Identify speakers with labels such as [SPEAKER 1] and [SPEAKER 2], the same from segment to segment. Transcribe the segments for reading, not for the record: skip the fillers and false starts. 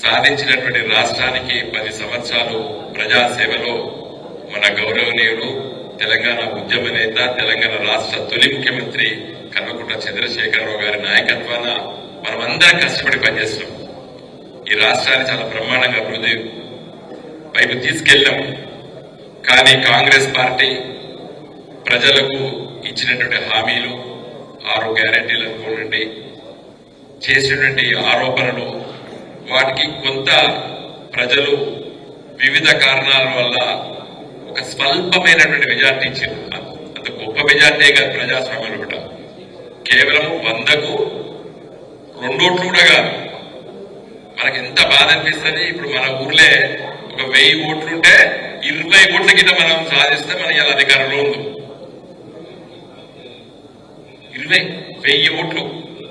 [SPEAKER 1] సాధించినటువంటి రాష్ట్రానికి 10 సంవత్సరాలు ప్రజాసేవలో మన గౌరవనీయుడు తెలంగాణ ఉద్యమ నేత తెలంగాణ రాష్ట్ర తొలి ముఖ్యమంత్రి కల్వకుంట్ల చంద్రశేఖరరావు గారి నాయకత్వాన మనమందరం కష్టపడి పనిచేస్తున్నాం. ఈ రాష్ట్రాన్ని చాలా బ్రహ్మాండంగా అభివృద్ధి వైపు తీసుకెళ్లాం. కానీ కాంగ్రెస్ పార్టీ ప్రజలకు ఇచ్చినటువంటి హామీలు 6 గ్యారెంటీలు అనుకోండి, చేసినటువంటి ఆరోపణలు, వాటికి కొంత ప్రజలు వివిధ కారణాల వల్ల ఒక స్వల్పమైనటువంటి మెజార్టీ ఇచ్చింది. అంత గొప్ప మెజార్టీ కాదు ప్రజాస్వామ్యంలో కూడా. కేవలం 100కు 2 ఓట్లు కూడా కాదు. మనకి ఎంత బాధ అనిపిస్తుంది, ఇప్పుడు మన ఊర్లే ఒక 1000 ఓట్లుంటే 20 ఓట్ల కింద మనం సాధిస్తే మనం ఇలా అధికారంలో ఉంది. 1000 ఓట్లు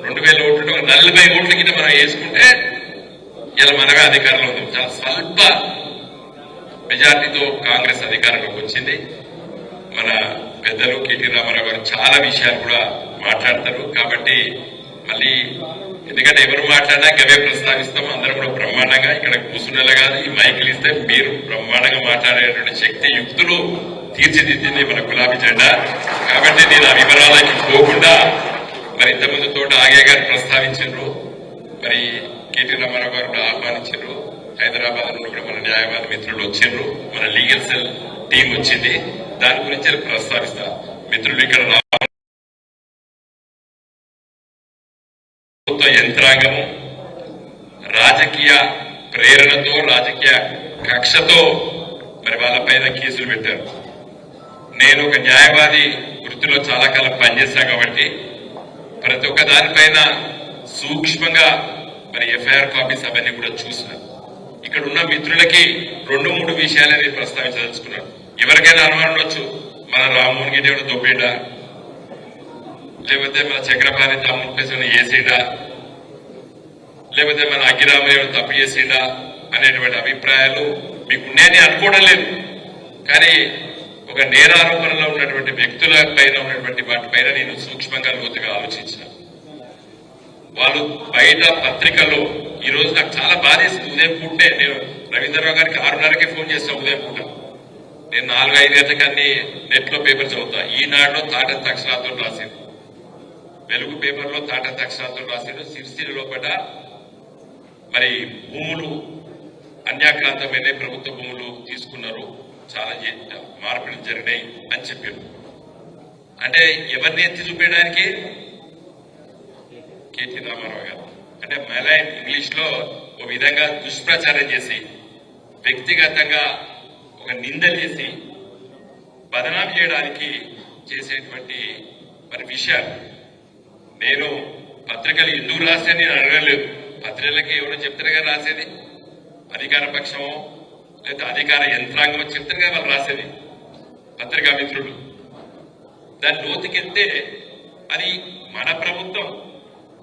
[SPEAKER 1] 2000 ఓట్లు 40 ఓట్ల కింద మనం వేసుకుంటే ఇలా మనమే అధికారంలో ఉంది. చాలా స్వల్ప మెజార్టీతో కాంగ్రెస్ అధికారంలోకి వచ్చింది. మన పెద్దలు కేటీ రామారావు గారు చాలా విషయాలు కూడా మాట్లాడతారు. కాబట్టి మళ్ళీ ఎందుకంటే ఎవరు మాట్లాడినా గవే ప్రస్తావిస్తాం. అందరం కూడా బ్రహ్మాండంగా ఇక్కడ కూర్చునేలా కాదు, ఈ మైకులు ఇస్తే మీరు బ్రహ్మాండంగా మాట్లాడేటువంటి శక్తి యుక్తులు తీర్చిదిద్దింది మన గులాబీ జెండా. కాబట్టి నేను ఆ వివరాలకి పోకుండా మరి ఇంతకుముందు తోట ఆగే గారు ప్రస్తావించారు, మరి కేటీ రామారావు గారు కూడా ఆహ్వానించారు. హైదరాబాద్ నుండి కూడా మన న్యాయవాద మిత్రులు వచ్చిండ్రు, మన లీగల్ సెల్ టీం వచ్చింది. దాని గురించి ప్రస్తావిస్తా. మిత్రులు ఇక్కడ ప్రభుత్వ యంత్రాంగము రాజకీయ ప్రేరణతో రాజకీయ కక్షతో మరి వాళ్ళపైన కేసులు పెట్టారు. నేను ఒక న్యాయవాది వృత్తిలో చాలా కాలం పనిచేశా కాబట్టి ప్రతి ఒక్క దానిపైన సూక్ష్మంగా మరి ఎఫ్ఐఆర్ కాపీస్ అవన్నీ కూడా చూసిన. ఇక్కడ ఉన్న మిత్రులకి 2-3 విషయాలే నేను ప్రస్తావించదలుచుకున్నాను. ఎవరికైనా అనుమానం వచ్చు, మన రామ్మోహన్ గిరి ఏమైనా దొబ్బేడా, లేకపోతే మన చక్రపాణి తమ్ముడు పేసిన ఏసీడా, లేకపోతే మన అగ్గిరామయ్య ఏమైనా తప్పు చేసేడా అనేటువంటి అభిప్రాయాలు మీకున్నాయని అనుకోవడం లేదు. కానీ ఒక నేరారోపణలో ఉన్నటువంటి వ్యక్తుల పైన ఉన్నటువంటి వాటిపైన నేను సూక్ష్మంగా లోతుగా ఆలోచించిన. వాళ్ళు బయట పత్రికల్లో ఈ రోజు నాకు చాలా బాధేసింది. ఉదయం పూటే నేను రవీంద్రరావు గారికి 6:30కే ఫోన్ చేస్తాను. ఉదయం పూట నేను 4-5 గంటలకి అన్ని నెట్ లో పేపర్ చదువుతా. ఈనాడులో తాటంత అక్షరాలతో రాసింది, వెలుగు పేపర్లో తాటంత అక్షరాలతో రాసిండు. సిరిసిల్ల లోపల మరి భూములు అన్యాక్రాంతమైన ప్రభుత్వ భూములు తీసుకున్నారు, చాలా మార్పులు జరిగినాయి అని చెప్పారు. అంటే ఎవరిని ఎత్తి చూపేయడానికి? కేటీ రామారావు గారు. అంటే మెలైన్ ఇంగ్లీష్ లో ఒక విధంగా దుష్ప్రచారం చేసి వ్యక్తిగతంగా ఒక నిందలు చేసి బదనాం చేయడానికి చేసేటువంటి మరి విషయాలు. నేను పత్రికలు ఎందుకు రాసే నేను అడగలేదు. పత్రికలకి ఎవరో చెప్తారు కదా రాసేది, అధికార పక్షమో లేదా అధికార యంత్రాంగమో చెప్తారు కదా వాళ్ళు రాసేది, పత్రికా మిత్రులు. దాని లోతుకెళ్తే అది మన ప్రభుత్వం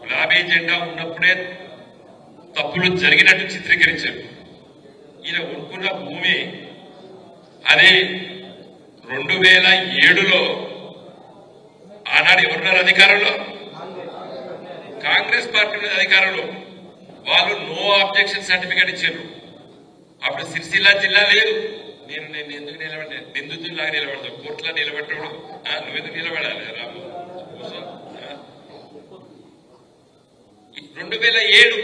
[SPEAKER 1] గులాబీ జెండా ఉన్నప్పుడే తప్పులు జరిగినట్టు చిత్రీకరించారు. ఈయన కొనుక్కున్న భూమి అది 2007లో ఆనాడు ఎవరున్నారు అధికారంలో? కాంగ్రెస్ పార్టీ ఉన్నది అధికారంలో. వాళ్ళు నో ఆబ్జెక్షన్ సర్టిఫికేట్ ఇచ్చారు. అప్పుడు సిరిసిల్ల జిల్లా లేదు. నేను ఎందుకు నిలబడ్డా? నిందితులాగా నిలబడతావు, కోర్టులో నిలబెట్టడు. నువ్వెందుకు నిలబడాలి రాము? 2007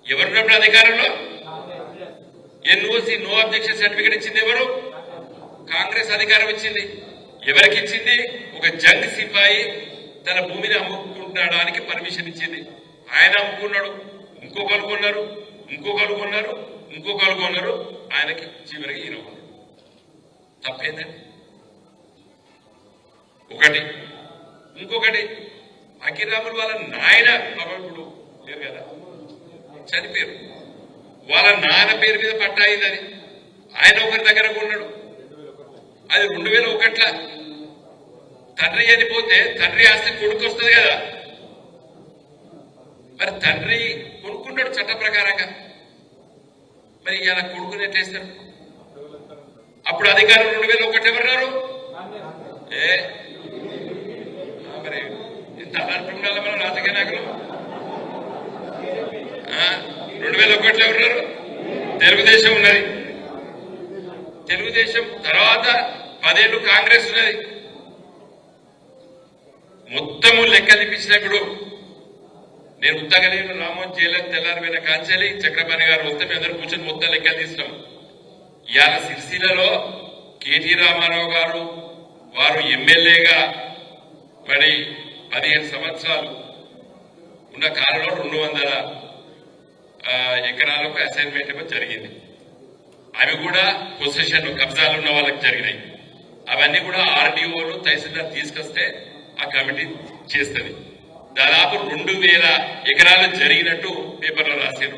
[SPEAKER 1] ఎవరున్నప్పుడు అధికారంలో? ఎన్ఓసి నో ఆబ్జెక్షన్ సర్టిఫికేట్ ఇచ్చింది ఎవరు? కాంగ్రెస్ అధికారం ఇచ్చింది. ఎవరికి ఇచ్చింది? ఒక జంగ్ సిపాయి తన భూమిని అమ్ముకుంటాడానికి పర్మిషన్ ఇచ్చింది. ఆయన అమ్ముకున్నాడు, ఇంకొకరు కొన్నారు, ఇంకొకరు కొన్నారు, ఇంకొకరు కొన్నారు, ఆయనకి చివరికి ఈయన కొన్నాడు. తప్పేందండి? ఒకటి. ఇంకొకటి, అఖిరాములు వాళ్ళ నాయన ఇప్పుడు లేరు కదా, చనిపోయారు. వాళ్ళ నాన్న పేరు మీద పట్టా అయిందని ఆయన ఒకరి దగ్గర కొన్నాడు. అది 2001లో తండ్రి చనిపోతే తండ్రి ఆస్తి కొడుకు వస్తుంది కదా, మరి తండ్రి కొనుక్కున్నాడు చట్ట ప్రకారంగా. మరి ఇలా కొడుకుని ఎట్లేస్తారు? అప్పుడు అధికారం 2001 ఎవరున్నారు? మరి ఇంత అలర్పంగా మన రాజకీయ నాయకులు 2001లో ఉన్నారు, తెలుగుదేశం ఉన్నది. తెలుగుదేశం తర్వాత 10 ఏళ్ళు కాంగ్రెస్ ఉన్నది. మొత్తము లెక్క తీపించినప్పుడు నేను ఉత్తగలేను రామోహన్ జైలకు తెల్లారిపోయిన కాంచాలి చక్రపాణి గారు వస్తే మేము అందరూ కూర్చొని మొత్తం లెక్కలు తీసినాం. ఇవాళ సిరిసిల్లలో కేటీ రామారావు గారు వారు ఎమ్మెల్యేగా మరి 15 సంవత్సరాలు ఉన్న కాలంలో 200 ఎకరాలకు అసైన్మెంట్ జరిగింది. అవి కూడా పొజిషన్ కబ్జాలు ఉన్న వాళ్ళకి జరిగినాయి. అవన్నీ కూడా ఆర్డీఓలు తహసీల్దార్ తీసుకొస్తే ఆ కమిటీ చేస్తుంది. దాదాపు 2000 ఎకరాలు జరిగినట్టు పేపర్లో రాశారు.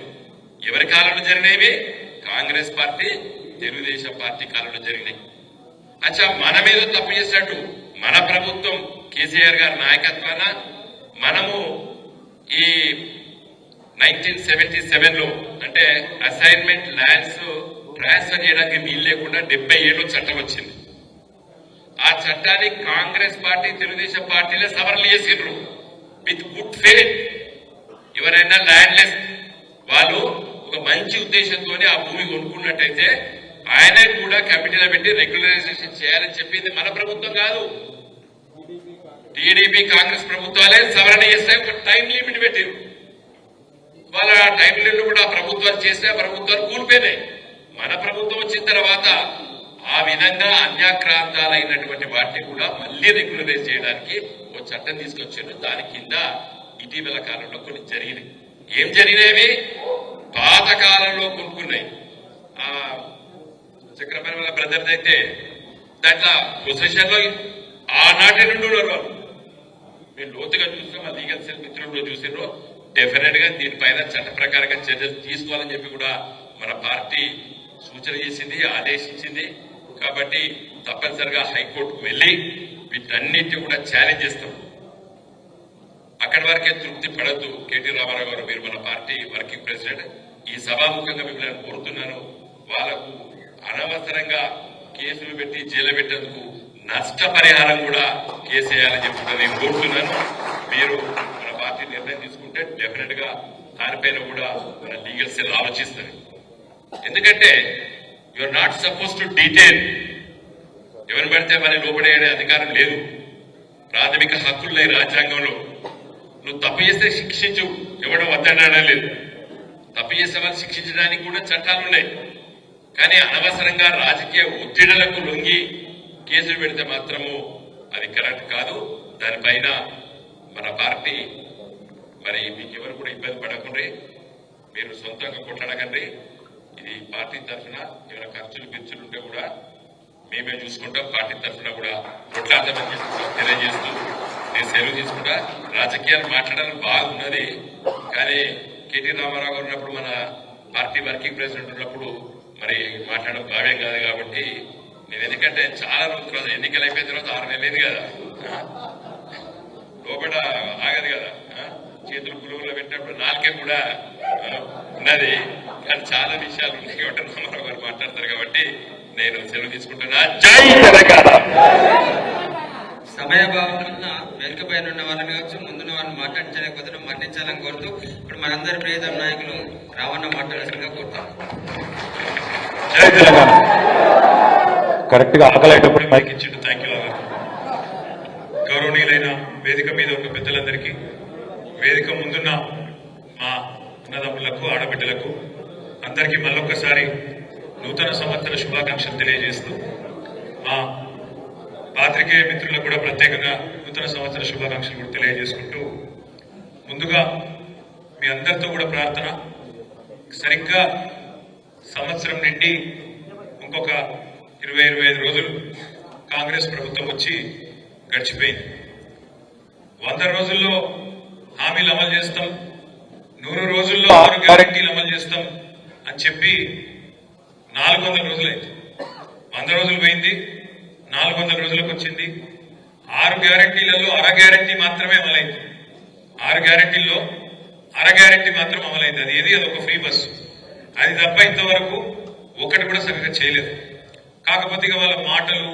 [SPEAKER 1] ఎవరి కాలంలో జరిగినవి? కాంగ్రెస్ పార్టీ తెలుగుదేశం పార్టీ కాలంలో జరిగినాయి. అచ్చా, మన మీద తప్పు చేసినట్టు మన ప్రభుత్వం కేసీఆర్ గారి నాయకత్వాన మనము ఈ 1977లో అంటే అసైన్మెంట్ ల్యాండ్స్ ట్రాన్స్ఫర్ చేయడానికి వీలు లేకుండా 77లో చట్టం వచ్చింది. ఆ చట్టాన్ని కాంగ్రెస్ పార్టీ తెలుగుదేశం పార్టీలే సవరణలు చేసిండ్రు విత్ గుడ్ ఫెయిత్. ఎవరైనా ల్యాండ్లెస్ వాళ్ళు ఒక మంచి ఉద్దేశంతో ఆ భూమి కొనుక్కున్నట్టయితే ఆయనే కూడా కమిటీలో పెట్టి రెగ్యులరైజేషన్ చేయాలని చెప్పింది మన ప్రభుత్వం కాదు. టీడీపీ కాంగ్రెస్ ప్రభుత్వాలే సవరణ చేస్తే ఒక టైం లిమిట్ పెట్టారు. వాళ్ళ టైం లిమిట్ కూడా ప్రభుత్వాలు చేస్తే ప్రభుత్వాలు కూలిపోయినాయి. మన ప్రభుత్వం వచ్చిన తర్వాత ఆ విధంగా అన్యాక్రాంతాలైనటువంటి వాటిని కూడా మళ్లీ రెగ్యులరైజ్ చేయడానికి ఒక చట్టం తీసుకొచ్చారు. దాని కింద ఇటీవల కాలంలో కొన్ని జరిగినాయి. ఏం జరిగినవి? పాత కాలంలో కొనుక్కున్నాయి. ఆ చక్రపాణి వాళ్ళ బ్రదర్ది అయితే దాంట్లో పొజిషన్ లో ఆనాటి నుండి ఉన్నారు వాళ్ళు. మేము లోతుగా చూస్తాం, మా లీగల్ సెల్ మిత్రులు చూసినారో డెఫినెట్ గా దీనిపైన చట్ట ప్రకారంగా చర్యలు తీసుకోవాలని చెప్పి కూడా మన పార్టీ సూచన చేసింది, ఆదేశించింది. కాబట్టి తప్పనిసరిగా హైకోర్టుకు వెళ్లి వీటన్నిటిని కూడా ఛాలెంజ్ చేస్తాం. అక్కడి వరకే తృప్తి పడద్దు. కేటీ రామారావు గారు, మీరు మన పార్టీ వర్కింగ్ ప్రెసిడెంట్, ఈ సభాముఖంగా మిమ్మల్ని కోరుతున్నాను, వాళ్ళకు అనవసరంగా కేసులు పెట్టి జైలు పెట్టేందుకు నష్టపరిహారం కూడా కేసేయాలని చెప్పి నేను కోరుతున్నాను. మీరు మన పార్టీ నిర్ణయం తీసుకుంటే డెఫినెట్ గా దానిపైన కూడా మన లీగల్ సెల్ ఆలోచిస్తుంది. ఎందుకంటే you're not suppose to detail. ఎవరు పడితే మన లోపడే అధికారం లేదు. ప్రాథమిక హక్కులున్నాయి రాజ్యాంగంలో. నువ్వు తప్పు చేస్తే శిక్షించు, ఎవడో వద్దనడం లేదు. తప్పు చేసే వాళ్ళు శిక్షించడానికి కూడా చట్టాలు ఉన్నాయి. కానీ అనవసరంగా రాజకీయ ఒత్తిడులకు లొంగి కేసులు పెడితే మాత్రము అది కరెక్ట్ కాదు. దానిపైన మన పార్టీ మరి మీకు ఎవరు కూడా ఇబ్బంది పడకండి, మీరు సొంతంగా కొట్లాడకండి. ఇది పార్టీ తరఫున ఏమైనా ఖర్చులు బిర్చులు ఉంటే కూడా మేమే చూసుకుంటాం. పార్టీ తరఫున కూడా కొట్లాడతామని చెప్పి తెలియజేస్తూ నేను సెలవు తీసుకుంటా. రాజకీయాలు మాట్లాడడం బాగున్నది, కానీ కేటీ రామారావు గారు ఉన్నప్పుడు, మన పార్టీ వర్కింగ్ ప్రెసిడెంట్ ఉన్నప్పుడు మరి మాట్లాడడం భావ్యం కాదు. కాబట్టి నేను ఎందుకంటే చాలా రోజుల తర్వాత ఎన్నికలు అయిపోయిన తర్వాత 6 నెలలేదు కదా, లోపల ఆగదు కదా, చేతులు పురుగులో పెట్టినప్పుడు నాలుగే కూడా ఉన్నది. కానీ చాలా విషయాలు ఉన్నాయి కాబట్టి రామారావు గారు మాట్లాడతారు. కాబట్టి నేను సెలవు తీసుకుంటున్నా. జై తెలంగాణ.
[SPEAKER 2] సమయభావం వలన వెనుకపైన ఉన్న వాళ్ళని కావచ్చు, ముందున్న వాళ్ళని మాట్లాడించలేకపోతే మరణించాలని కోరుతూ ఇప్పుడు మనందరి ప్రియతమ నాయకులు రావణ మాట్లాడాల్సిందిగా కోరుతాం.
[SPEAKER 3] జై తెలంగాణ. కరెక్ట్ గా ఆకలేటప్పుడు
[SPEAKER 4] మైక్ ఇచ్చిండు. Thank you. గౌరవనీయులైన వేదిక మీద ఉన్న పెద్దలందరికీ, వేదిక ముందున్న మా అన్నదమ్ములకు, ఆడబిడ్డలకు అందరికీ మళ్ళొక్కసారి నూతన సంవత్సర శుభాకాంక్షలు తెలియజేస్తూ, మా పాత్రికేయ మిత్రులకు కూడా ప్రత్యేకంగా నూతన సంవత్సర శుభాకాంక్షలు కూడా తెలియజేసుకుంటూ, ముందుగా మీ అందరితో కూడా ప్రార్థన, సరిగ్గా సంవత్సరం నుండి ఇంకొక 20-25 రోజులు కాంగ్రెస్ ప్రభుత్వం వచ్చి గడిచిపోయింది. 100 రోజుల్లో హామీలు అమలు చేస్తాం, 100 రోజుల్లో 6 గ్యారెంటీలు అమలు చేస్తాం అని చెప్పి 400 రోజులైంది. 100 రోజులు పోయింది, 400 రోజులకు వచ్చింది. 6 గ్యారెంటీలలో అర గ్యారెంటీ మాత్రమే అమలైంది. 6 గ్యారెంటీల్లో అర గ్యారెంటీ మాత్రం అమలైంది. అది ఏది? అదొక ఫ్రీ బస్సు. అది తప్ప ఇంతవరకు ఒకటి కూడా సరిగ్గా చేయలేదు. కాకపోతే వాళ్ళ మాటలు